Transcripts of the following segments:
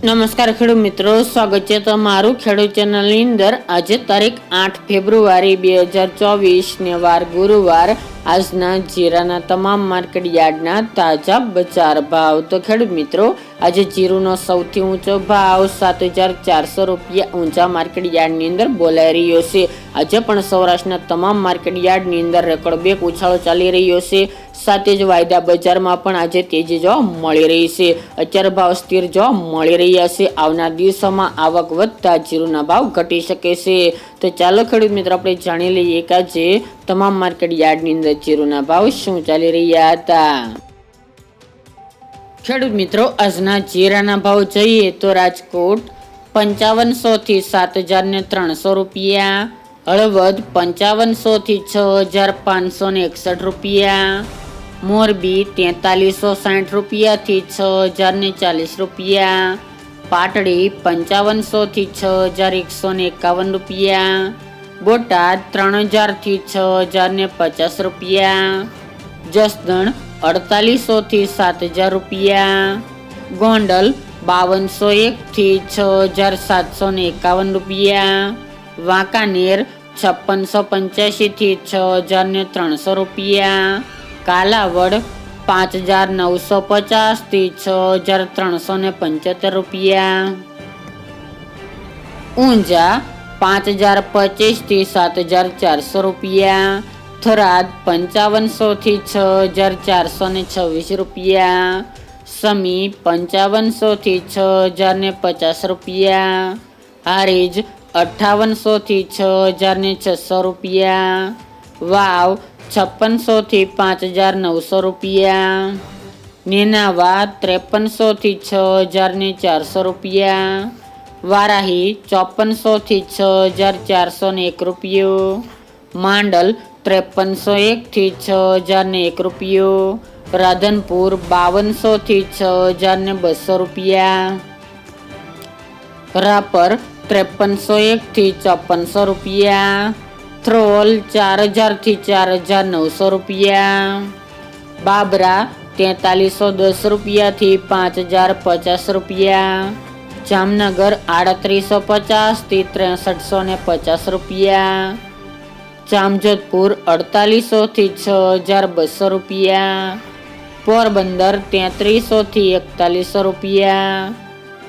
નમસ્કાર ખેડૂત મિત્રો, સ્વાગત છે તમારું ખેડૂત ચેનલની અંદર। આજે તારીખ 8 ફેબ્રુઆરી 2024 ને વાર ગુરુવાર। આજના જીરાના તમામ માર્કેટ યાર્ડના તાજા બજાર ભાવ। તો ખેડૂત મિત્રો, આજે જીરુનો સૌથી ઊંચો ભાવ 7,400 રૂપિયા ઊંચા માર્કેટ યાર્ડની અંદર બોલાઈ રહ્યો છે। આજે પણ સૌરાષ્ટ્રના તમામ માર્કેટ યાર્ડની અંદર રેકોર્ડ બ્રેક ઉછાળો ચાલી રહ્યો છે। સાથે જ વાયદા બજારમાં પણ આજે તેજી જોવા મળી રહી છે। અત્યારે ભાવ સ્થિર જોવા મળી રહ્યા છે। આવનાર દિવસોમાં આવક વધતા જીરુના ભાવ ઘટી શકે છે। તો ચાલો ખેડૂત મિત્રો, આપણે જાણી લઈએ કે આજે તમામ માર્કેટ યાર્ડની અંદર જીરુના ભાવ શું ચાલી રહ્યા હતા। ખેડૂત મિત્રો, આજના જીરાના ભાવ જોઈએ તો રાજકોટ 5500 થી 7,300 રૂપિયા, હળવદ 5500 થી 6,561 રૂપિયા, મોરબી 4360 રૂપિયા થી 6,040 રૂપિયા, પાટડી 5500 થી 6,151 રૂપિયા, બોટાદ 3000 થી 6,050 રૂપિયા, જસદણ 4800 થી 7,000 રૂપિયા, ગોંડલ 5201 થી 6,751 રૂપિયા, વાંકાનેર 5685 થી 6,300 રૂપિયા, કાલાવડ 5,950 થી 6,375 રૂપિયા, ઊંઝા 5,025 થી 7,400 રૂપિયા, થરાદ 5500 થી 6,426 રૂપિયા, સમી 5500 થી 6,050 રૂપિયા, હારીજ 5800 થી 6,600 રૂપિયા, વાવ 5600 થી 5,900 રૂપિયા, નેનાવા 5300 થી 6,400 રૂપિયા, વારાહી 5400 થી 6,401 રૂપિયો, માંડલ 5301 થી 6,001 રૂપિયો, રાધનપુર 5200 થી 6,200 રૂપિયા, રાપર 5301 થી 5,400 રૂપિયા, થ્રોલ 4,000 થી 4,900 રૂપિયા, બાબરા 4310 રૂપિયા થી 5,050 રૂપિયા, જામનગર 3850 થી 6350 રૂપિયા, જામજોધપુર 4800 થી 6,200 રૂપિયા, પોરબંદર 3300 થી 4100 રૂપિયા,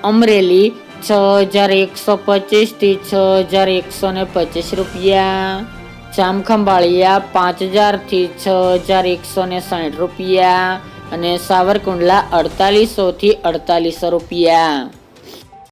અમરેલી 6,125 થી 6,125 રૂપિયા, જામખંભાળિયા 5,000 થી 6,160 રૂપિયા અને સાવરકુંડલા 4800 થી 4,800 રૂપિયા।